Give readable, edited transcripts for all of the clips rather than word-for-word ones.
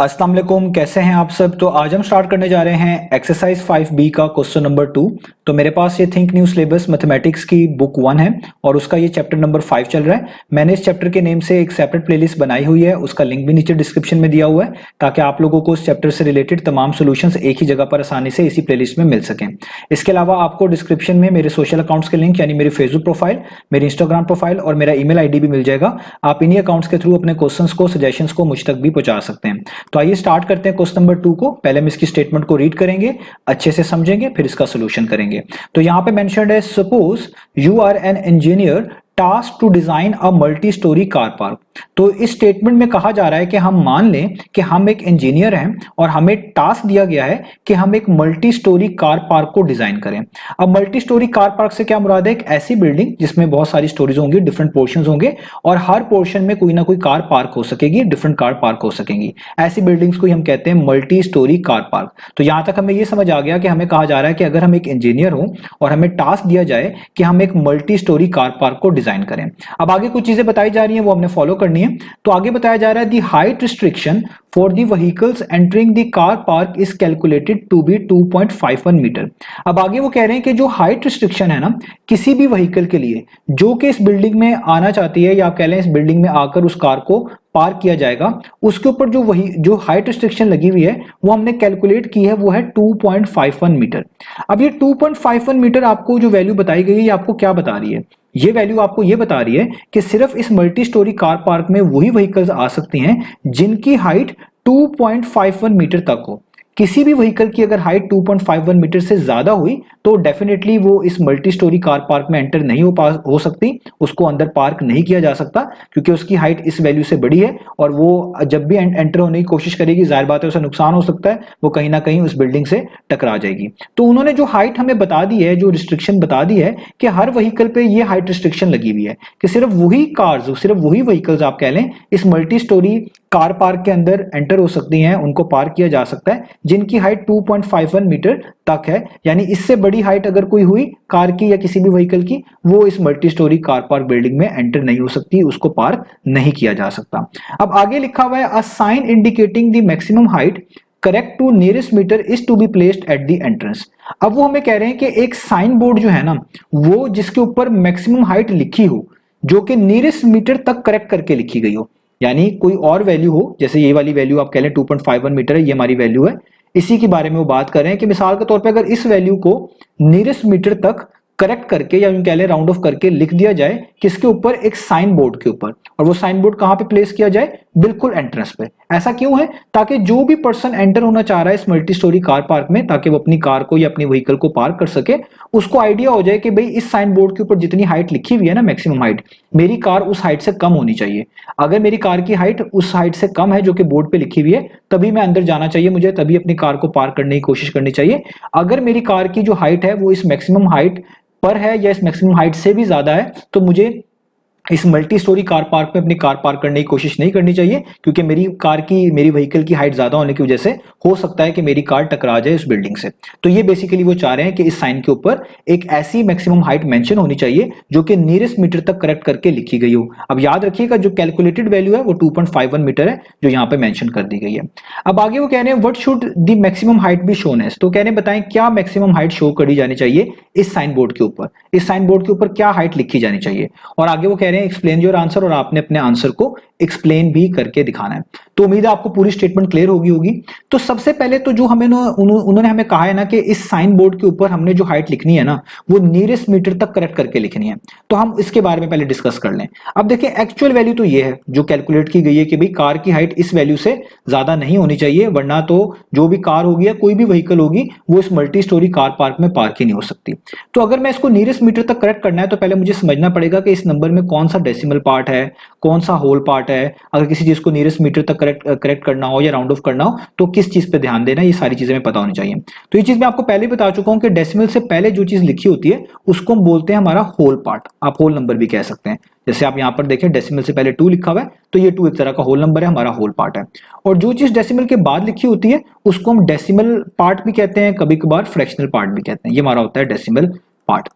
अस्सलाम वालेकुम, कैसे हैं आप सब। तो आज हम स्टार्ट करने जा रहे हैं एक्सरसाइज 5B का क्वेश्चन नंबर 2। तो मेरे पास ये थिंक न्यू सिलेबस मैथमेटिक्स की बुक 1 है और उसका ये चैप्टर नंबर 5 चल रहा है। मैंने इस चैप्टर के नेम से एक सेपरेट प्लेलिस्ट बनाई हुई है, उसका लिंक भी नीचे डिस्क्रिप्शन में दिया हुआ है ताकि आप लोगों को उस चैप्टर से रिलेटेड तमाम सोल्यूशंस एक ही जगह पर आसानी से इसी प्लेलिस्ट में मिल सकें। इसके अलावा आपको डिस्क्रिप्शन में मेरे सोशल अकाउंट्स के लिंक यानी मेरी फेसबुक प्रोफाइल, मेरी इंस्टाग्राम प्रोफाइल और मेरा ईमेल आईडी भी मिल जाएगा। आप इन्हीं अकाउंट्स के थ्रू अपने क्वेश्चंस को, सजेशंस को मुझ तक भी पहुंचा सकते हैं। तो आइए स्टार्ट करते हैं क्वेश्चन नंबर 2 को। पहले हम इसकी स्टेटमेंट को रीड करेंगे, अच्छे से समझेंगे, फिर इसका सोल्यूशन करेंगे। तो यहां पे मेंशन्ड है, suppose you are an engineer task to design a multi storey car park. तो इस स्टेटमेंट में कहा जा रहा है कि हम मान लें कि हम एक इंजीनियर हैं और हमें टास्क दिया गया है कि हम एक मल्टी स्टोरी कार पार्क को डिजाइन करें। अब मल्टी स्टोरी कार पार्क से क्या मुराद है? एक ऐसी बिल्डिंग जिसमें बहुत सारी स्टोरीज होंगी, डिफरेंट पोर्शंस होंगे और हर पोर्शन में कोई ना कोई कार पार्क हो सकेगी, डिफरेंट कार पार्क हो सकेंगी। ऐसी बिल्डिंग्स को हम कहते हैं मल्टी स्टोरी कार पार्क। तो यहां तक हमें यह समझ आ गया कि हमें कहा जा रहा है कि अगर हम एक इंजीनियर हो और हमें टास्क दिया जाए कि हम एक मल्टी स्टोरी कार पार्क को डिजाइन करें। अब आगे कुछ चीजें बताई जा रही हैं, वो हमने फॉलो करनी है। तो आगे बताया जा रहा है, the height restriction for the vehicles entering the car park is calculated to be 2.51 metre. अब आगे वो कह रहे हैं कि जो हाइट रिस्ट्रिक्शन है ना, किसी भी व्हीकल के लिए जो कि इस बिल्डिंग में आना चाहती है या आप कह लें इस बिल्डिंग में आकर उस कार को पार्क किया जाएगा, उसके ऊपर जो हाइट रिस्ट्रिक्शन लगी हुई है वो हमने कैलकुलेट की है, वो है 2.51 मीटर। अब ये 2.51 मीटर आपको जो वैल्यू बताई गई है, ये आपको क्या बता रही है? ये वैल्यू आपको ये बता रही है कि सिर्फ इस मल्टी स्टोरी कार पार्क में वही व्हीकल्स आ सकती हैं जिनकी हाइट 2.51 मीटर तक हो। किसी भी व्हीकल की अगर हाइट 2.51 मीटर से ज्यादा हुई तो डेफिनेटली वो इस मल्टी स्टोरी कार पार्क में एंटर नहीं हो सकती, उसको अंदर पार्क नहीं किया जा सकता क्योंकि उसकी हाइट इस वैल्यू से बड़ी है और वो जब भी एंटर होने की कोशिश करेगी, जाहिर बात है उसे नुकसान हो सकता है, वो कहीं ना कहीं उस बिल्डिंग से टकरा जाएगी। तो उन्होंने जो हाइट हमें बता दी है, जो रिस्ट्रिक्शन बता दी है कि हर व्हीकल पे ये हाइट रिस्ट्रिक्शन लगी हुई है कि सिर्फ वही कार्स, सिर्फ वही व्हीकल्स आप कह लें इस मल्टी स्टोरी कार पार्क के अंदर एंटर हो सकती हैं, उनको पार्क किया जा सकता है जिनकी हाइट 2.51 मीटर तक है। यानी इससे बड़ी हाइट अगर कोई हुई कार की या किसी भी व्हीकल की, वो इस multi storey car park building में एंटर नहीं हो सकती, उसको पार्क नहीं किया जा सकता। अब आगे लिखा हुआ है, a sign indicating the maximum height correct to nearest metre is to be placed at the entrance. अब वो हमें कह रहे हैं कि एक साइन बोर्ड जो है ना, वो जिसके ऊपर मैक्सिमम हाइट लिखी हो, जो कि नियरेस्ट मीटर तक करेक्ट करके लिखी गई हो, यानी कोई और वैल्यू हो, जैसे ये वाली वैल्यू आप कह लें 2.51 मीटर है, ये हमारी वैल्यू है, इसी के बारे में वो बात कर रहे हैं कि मिसाल के तौर पे अगर इस वैल्यू को नियरेस्ट मीटर तक करेक्ट करके या यूं कह लें राउंड ऑफ करके लिख दिया जाए किसके ऊपर? एक साइन बोर्ड के ऊपर। और वो साइन बोर्ड कहां पे प्लेस किया जाए? बिल्कुल एंट्रेंस पे। ऐसा क्यों है? ताकि जो भी पर्सन एंटर होना चाह रहा है इस मल्टी स्टोरी कार पार्क में, ताकि वो अपनी कार को या अपनी व्हीकल को पार्क कर सके, उसको आइडिया हो जाए कि भाई इस साइन बोर्ड के ऊपर जितनी हाइट लिखी हुई है ना, मैक्सिमम हाइट, मेरी कार उस हाइट से कम होनी चाहिए। अगर मेरी कार की हाइट उस हाइट से कम है जो कि बोर्ड पे लिखी हुई है, तभी मैं अंदर जाना चाहिए, मुझे तभी अपनी कार को पार्क करने की कोशिश करनी चाहिए। अगर मेरी कार की जो हाइट है वो इस मैक्सिमम हाइट पर है या इस मैक्सिमम हाइट से भी ज्यादा है, तो मुझे इस मल्टी स्टोरी कार पार्क में अपनी कार पार्क करने की कोशिश नहीं करनी चाहिए, क्योंकि मेरी व्हीकल की हाइट ज्यादा होने की वजह से हो सकता है कि मेरी कार टकरा जाए उस बिल्डिंग से। तो ये बेसिकली वो चाह रहे हैं कि इस साइन के ऊपर एक ऐसी मैक्सिमम हाइट मेंशन होनी चाहिए जो कि नियरेस्ट मीटर तक करेक्ट करके लिखी गई हो। अब याद रखिएगा जो कैलकुलेटेड वैल्यू है वो 2.51 मीटर है जो यहाँ पे मेंशन कर दी गई है। अब आगे वो कह रहे हैं, what should the maximum height be shown as. तो कह रहे हैं बताएं क्या मैक्सिमम हाइट शो करी जानी चाहिए इस साइन बोर्ड के ऊपर, इस साइन बोर्ड के ऊपर क्या हाइट लिखी जानी चाहिए। और आगे वो कह रहे हैं एक्सप्लेन योर आंसर, और आपने अपने आंसर को एक्सप्लेन भी करके दिखाना है। तो उम्मीद है आपको पूरी स्टेटमेंट क्लियर होगी। तो सबसे पहले तो जो उन्होंने हमें कहा है ना कि इस साइन बोर्ड के ऊपर हमने जो हाइट लिखनी है ना, वो नियरेस्ट मीटर तक करेक्ट करके लिखनी है। तो हम इसके बारे में पहले डिस्कस कर लें। अब देखिए एक्चुअल वैल्यू तो ये है जो कैलकुलेट की गई है कि भाई कार की हाइट इस वैल्यू से ज्यादा नहीं होनी चाहिए, वरना तो जो भी कार होगी या कोई भी व्हीकल होगी वो इस मल्टी स्टोरी कार पार्क में पार्क ही नहीं हो सकती। तो अगर मैं इसको नियरेस्ट मीटर तक करेक्ट करना है तो पहले मुझे समझना पड़ेगा कि इस नंबर में कौन सा डेसिमल पार्ट है, कौन सा होल पार्ट है। अगर किसी चीज को नियरेस्ट मीटर तक करेक्ट करना हो या राउंड ऑफ करना हो तो किस चीज पे ध्यान देना है, ये सारी चीजें हमें पता होनी चाहिए। तो ये चीज मैं आपको पहले ही बता चुका हूं कि डेसिमल से पहले जो चीज लिखी होती है उसको हम बोलते हैं हमारा होल पार्ट, आप होल नंबर भी कह सकते हैं। जैसे आप यहां पर देखें डेसिमल से पहले 2 लिखा हुआ है तो ये 2 एक तरह का होल नंबर है, हमारा होल पार्ट है। और जो चीज डेसिमल के बाद लिखी होती है उसको हम डेसिमल पार्ट भी कहते हैं, कभी कभार फ्रैक्शनल पार्ट भी कहते हैं। ये हमारा होता है डेसिमल पार्ट।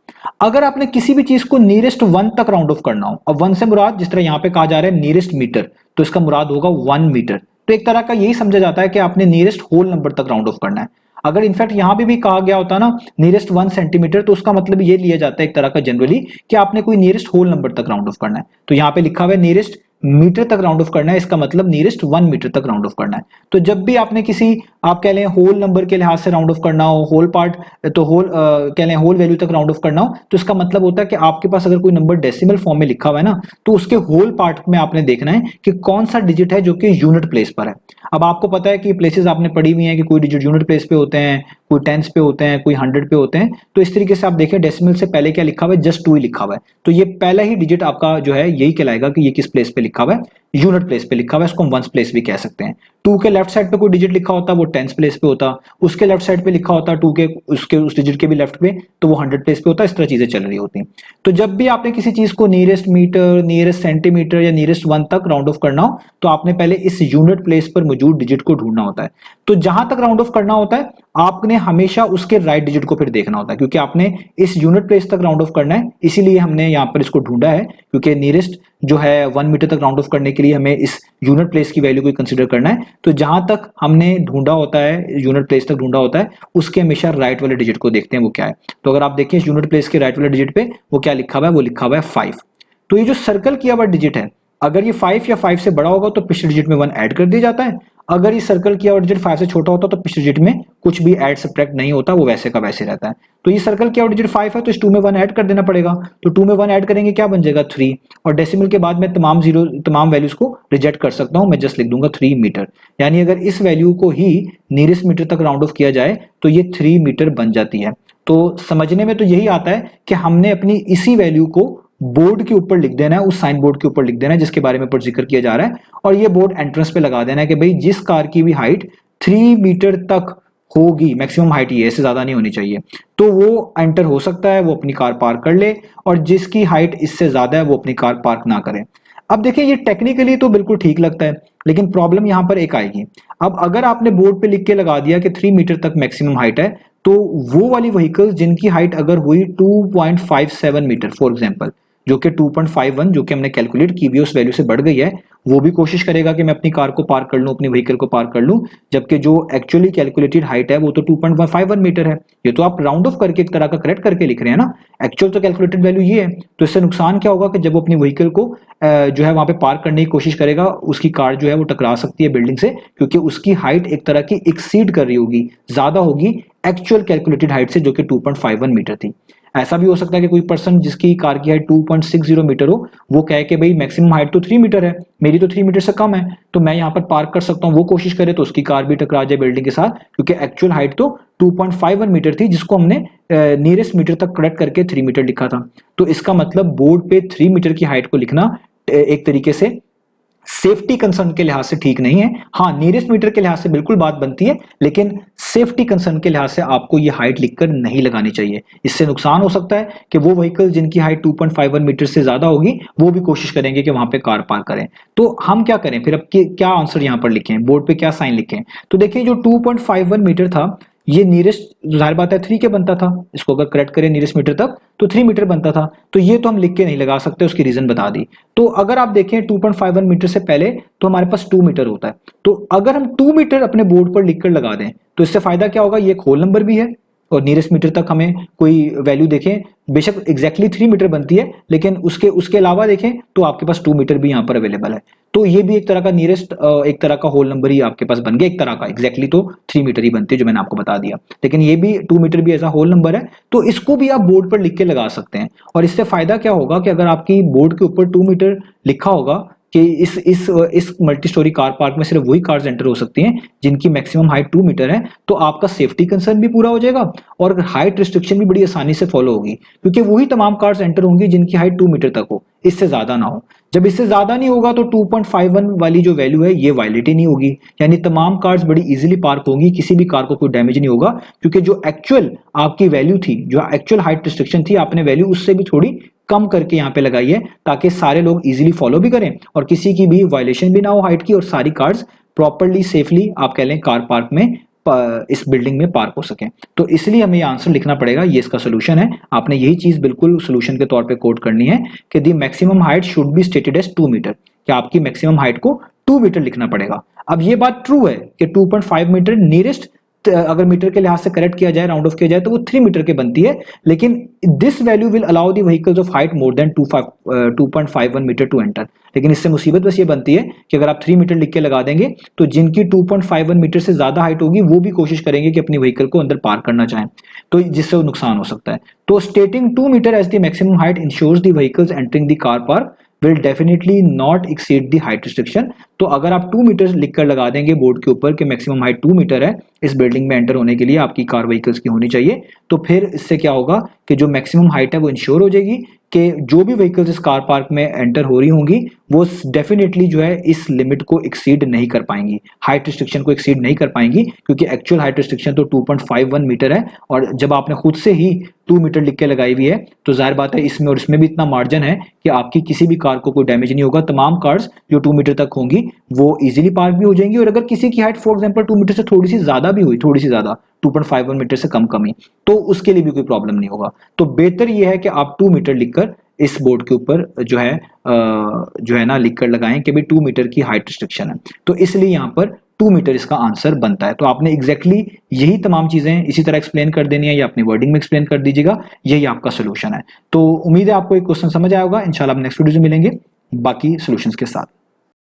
अगर आपने किसी भी चीज को नियरेस्ट 1 तक राउंड ऑफ करना हो, अब 1 से मुराद जिस तरह यहां पे कहा जा रहा है नियरेस्ट मीटर, तो इसका मुराद होगा 1 मीटर। तो एक तरह का यही समझा जाता है कि आपने नियरेस्ट होल नंबर तक राउंड ऑफ करना है। अगर इनफैक्ट यहाँ पे भी कहा गया होता ना नियरेस्ट 1 सेंटीमीटर, तो उसका मतलब ये लिया जाता है एक तरह का जनरली कि आपने कोई नियरेस्ट होल नंबर तक राउंड ऑफ करना है। तो यहाँ पे लिखा हुआ है नियरेस्ट मीटर तक राउंड ऑफ करना है, इसका मतलब नियरेस्ट 1 मीटर तक राउंड ऑफ करना है। तो जब भी आपने किसी, आप कह लें होल नंबर के लिहाज से राउंड ऑफ करना हो, होल पार्ट, तो होल कह लें होल वैल्यू तक राउंड ऑफ करना हो, तो इसका मतलब होता है कि आपके पास अगर कोई नंबर डेसिमल फॉर्म में लिखा हुआ है ना, तो उसके होल पार्ट में आपने देखना है कि कौन सा डिजिट है जो कि यूनिट प्लेस पर है। अब आपको पता है कि प्लेसेस आपने पढ़ी हुई हैं कि कोई डिजिट यूनिट प्लेस पे होते हैं, कोई टेंस पे होते हैं, कोई 100 पे होते हैं। तो इस तरीके से आप देखें डेसिमल से पहले क्या लिखा हुआ है, जस्ट 2 ही लिखा हुआ है, तो ये पहला ही डिजिट आपका जो है यही कहलाएगा कि ये किस प्लेस पे लिखा हुआ है, यूनिट प्लेस पे लिखा हुआ है, इसको हम वंस प्लेस भी कह सकते हैं। 2 के लेफ्ट साइड पे कोई डिजिट लिखा होता वो टेंस प्लेस पे होता, उसके लेफ्ट साइड पे लिखा होता 2 के उसके उस डिजिट के भी लेफ्ट पे, तो वो 100 प्लेस पे होता। इस तरह चीजें चल रही होती हैं। तो जब भी आपने किसी चीज को नियरेस्ट मीटर, नियरेस्ट सेंटीमीटर या नियरेस्ट 1 तक राउंड ऑफ करना हो, तो आपने पहले इस यूनिट प्लेस पर मौजूद डिजिट को ढूंढना होता है। तो जहां तक राउंड ऑफ करना होता है आपने हमेशा उसके राइट डिजिट को फिर देखना होता है, क्योंकि आपने इस यूनिट प्लेस तक राउंड ऑफ करना है, इसीलिए हमने यहाँ पर इसको ढूंढा है, क्योंकि नियरेस्ट जो है 1 मीटर तक राउंड ऑफ करने के लिए हमें इस यूनिट प्लेस की वैल्यू को कंसीडर करना है। तो जहां तक हमने ढूंढा होता है, यूनिट प्लेस तक ढूंढा होता है, उसके हमेशा राइट वाले डिजिट को देखते हैं वो क्या है। तो अगर आप देखें इस यूनिट प्लेस के राइट वाले डिजिट पे वो क्या लिखा हुआ है, वो लिखा हुआ है 5। तो ये जो सर्कल किया हुआ डिजिट है, अगर ये 5 या 5 से बड़ा होगा तो पिछले डिजिट में 1 ऐड कर दिया जाता है। अगर ये सर्कल किया हुआ डिजिट 5 से छोटा होता तो पिछले डिजिट में कुछ भी ऐड सब्ट्रैक्ट नहीं होता, वो वैसे का वैसे रहता है। तो ये सर्कल किया हुआ डिजिट 5 है, तो इस 2 में 1 ऐड कर देना पड़ेगा। तो 2 में 1 ऐड करेंगे क्या बन जाएगा 3, और डेसिमल के बाद मैं तमाम वैल्यूज को रिजेक्ट कर सकता हूं, मैं जस्ट लिख दूंगा 3 मीटर। यानी अगर इस वैल्यू को ही नियरेस्ट मीटर तक राउंड ऑफ किया जाए तो ये 3 मीटर बन जाती है। तो समझने में तो यही आता है कि हमने अपनी इसी वैल्यू को बोर्ड के ऊपर लिख देना है, उस साइन बोर्ड के ऊपर लिख देना है जिसके बारे में ऊपर जिक्र किया जा रहा है, और ये बोर्ड एंट्रेंस पे लगा देना है कि भाई जिस कार की भी हाइट 3 मीटर तक होगी, मैक्सिमम हाइट ये इससे ज्यादा नहीं होनी चाहिए, तो वो एंटर हो सकता है, वो अपनी कार पार्क कर ले, और जिसकी हाइट इससे ज्यादा है वो अपनी कार पार्क ना करे। अब देखिए ये टेक्निकली तो बिल्कुल ठीक लगता है, लेकिन प्रॉब्लम यहां पर एक आएगी। अब अगर आपने बोर्ड पे लिख के लगा दिया कि 3 मीटर तक मैक्सिमम हाइट है, तो वो वाली व्हीकल्स जिनकी हाइट अगर हुई 2.57 मीटर फॉर एग्जांपल, जो कि 2.51 जो कि हमने कैलकुलेट की हुई उस वैल्यू से बढ़ गई है, वो भी कोशिश करेगा कि मैं अपनी कार को पार्क कर लूं, अपनी व्हीकल को पार्क कर लूं, जबकि जो एक्चुअली कैलकुलेटेड हाइट है वो तो 2.51 मीटर है। ये तो आप राउंड ऑफ करके एक तरह का करेक्ट करके लिख रहे हैं ना, एक्चुअल तो कैलकुलेटेड वैल्यू ये है। तो इससे नुकसान क्या होगा कि जब वो अपनी व्हीकल को जो है वहां पे पार्क करने की कोशिश करेगा, उसकी कार जो है वो टकरा सकती है बिल्डिंग से, क्योंकि उसकी हाइट एक तरह की एक्सीड कर रही होगी, ज्यादा होगी एक्चुअल कैलकुलेटेड हाइट से, जो कि 2.51 मीटर थी। ऐसा भी हो सकता है कि कोई पर्सन जिसकी कार की हाइट 2.60 मीटर हो, वो कहे कि भाई मैक्सिमम हाइट तो 3 मीटर है, मेरी तो 3 मीटर से कम है, तो मैं यहाँ पर पार्क कर सकता हूँ। वो कोशिश करे तो उसकी कार भी टकरा जाए बिल्डिंग के साथ, क्योंकि एक्चुअल हाइट तो 2.51 मीटर थी, जिसको हमने नियरेस्ट मीटर तक करेक्ट करके 3 मीटर लिखा था। तो इसका मतलब बोर्ड पे 3 मीटर की हाइट को लिखना एक तरीके से सेफ्टी कंसर्न के लिहाज से ठीक नहीं है। हाँ, नियरेस्ट मीटर के लिहाज से बिल्कुल बात बनती है, लेकिन सेफ्टी कंसर्न के लिहाज से आपको ये हाइट लिखकर नहीं लगानी चाहिए। इससे नुकसान हो सकता है कि वो व्हीकल जिनकी हाइट 2.51 मीटर से ज्यादा होगी, वो भी कोशिश करेंगे कि वहां पे कार पार्क करें। तो हम क्या करें फिर, अब क्या आंसर यहां पर लिखें, बोर्ड पे क्या साइन लिखें? तो देखिए जो 2.51 मीटर था, ये नियरेस्ट जाहिर बात है 3 के बनता था, इसको अगर करेक्ट करें नियरेस्ट मीटर तक तो 3 मीटर बनता था, तो ये तो हम लिख के नहीं लगा सकते, उसकी रीजन बता दी। तो अगर आप देखें 2.51 मीटर से पहले तो हमारे पास 2 मीटर होता है, तो अगर हम 2 मीटर अपने बोर्ड पर लिखकर लगा दें तो इससे फायदा क्या होगा, ये एक होल नंबर भी है, और नियरेस्ट मीटर तक हमें कोई वैल्यू देखें, बेशक एग्जैक्टली 3 मीटर बनती है, लेकिन उसके अलावा देखें तो आपके पास 2 मीटर भी यहाँ पर अवेलेबल है। तो ये भी एक तरह का नियरेस्ट एक तरह का होल नंबर ही आपके पास बन गया, एक तरह का, एग्जैक्टली तो 3 मीटर ही बनती है जो मैंने आपको बता दिया, लेकिन ये भी 2 मीटर भी ऐसा होल नंबर है, तो इसको भी आप बोर्ड पर लिख के लगा सकते हैं। और इससे फायदा क्या होगा कि अगर आपकी बोर्ड के ऊपर 2 मीटर लिखा होगा कि इस मल्टी स्टोरी कार पार्क में सिर्फ वही कार्स एंटर हो सकती हैं जिनकी मैक्सिमम हाइट 2 मीटर है, तो आपका सेफ्टी कंसर्न भी पूरा हो जाएगा और हाइट रिस्ट्रिक्शन भी बड़ी आसानी से फॉलो होगी, क्योंकि वही तमाम कार्स एंटर होंगी जिनकी हाइट 2 मीटर तक हो, इससे ज्यादा ना हो। जब इससे ज्यादा नहीं होगा तो 2.51 वाली जो वैल्यू है ये वायलेट ही नहीं होगी, यानी तमाम कार्स बड़ी इजीली पार्क होंगी, किसी भी कार को कोई डैमेज नहीं होगा, क्योंकि जो एक्चुअल आपकी वैल्यू थी, जो एक्चुअल हाइट रिस्ट्रिक्शन थी, आपने वैल्यू उससे भी थोड़ी कम करके यहाँ पे लगाई है, ताकि सारे लोग इजीली फॉलो भी करें और किसी की भी वायलेशन भी ना हो हाइट की, और सारी कार्स प्रॉपर्ली सेफली आप कह लें कार पार्क में इस बिल्डिंग में पार्क हो सके। तो इसलिए हमें ये आंसर लिखना पड़ेगा, ये इसका सोल्यूशन है। आपने यही चीज बिल्कुल सोल्यूशन के तौर पे कोड करनी है कि the maximum height should be stated as 2 metre, कि आपकी मैक्सिमम हाइट को 2 मीटर लिखना पड़ेगा। अब ये बात ट्रू है कि 2.5 मीटर नियरेस्ट अगर मीटर के लिहाज से करेक्ट किया जाए, राउंड ऑफ किया जाए, तो वो 3 मीटर के बनती है, लेकिन this value will allow the vehicles of height more than 2.51 metre to enter. लेकिन इससे मुसीबत बस ये बनती है कि अगर आप 3 मीटर लिख के लगा देंगे तो जिनकी 2.51 मीटर से ज्यादा हाइट होगी वो भी कोशिश करेंगे कि अपनी व्हीकल को अंदर पार्क करना चाहें, तो जिससे वो नुकसान हो सकता है। तो stating 2 metre as the maximum height ensures the vehicles entering the car park will definitely not exceed the height restriction। तो अगर आप 2 मीटर लिखकर लगा देंगे बोर्ड के ऊपर कि मैक्सिमम हाइट 2 मीटर है इस बिल्डिंग में एंटर होने के लिए आपकी कार व्हीकल्स की होनी चाहिए, तो फिर इससे क्या होगा कि जो मैक्सिमम हाइट है वो इंश्योर हो जाएगी कि जो भी व्हीकल्स इस कार पार्क में एंटर हो रही होंगी वो डेफिनेटली जो है इस लिमिट को एक्सीड नहीं कर पाएंगी, हाइट रिस्ट्रिक्शन को एक्सीड नहीं कर पाएंगी, क्योंकि एक्चुअल हाइट रिस्ट्रिक्शन तो 2.51 मीटर है। और जब आपने खुद से ही 2 मीटर लिख के लगाई हुई है तो जाहिर बात है इसमें और इसमें भी इतना मार्जिन है कि आपकी किसी भी कार को कोई डैमेज नहीं होगा। तमाम कार्स जो 2 मीटर तक होंगी वो इजीली पार्क भी हो जाएंगी, और अगर किसी की हाइट फॉर एग्जांपल 2 मीटर से थोड़ी सी ज्यादा भी हुई, थोड़ी सी ज्यादा 2.51 मीटर से कम कमी, तो उसके लिए भी कोई प्रॉब्लम नहीं होगा। तो बेहतर यह है कि आप 2 मीटर लिखकर इस बोर्ड के ऊपर जो है ना लिखकर लगाएं कि भाई 2 मीटर की हाइट रिस्ट्रिक्शन है, तो इसलिए यहाँ पर 2 मीटर इसका आंसर बनता है। तो आपने एग्जैक्टली यही तमाम चीजें इसी तरह एक्सप्लेन कर देनी है या अपनी वर्डिंग में एक्सप्लेन कर दीजिएगा, यही आपका सोल्यूशन है। तो उम्मीद है आपको एक क्वेश्चन समझ आया होगा। इंशाल्लाह हम नेक्स्ट वीडियो में मिलेंगे बाकी सॉल्यूशंस के साथ।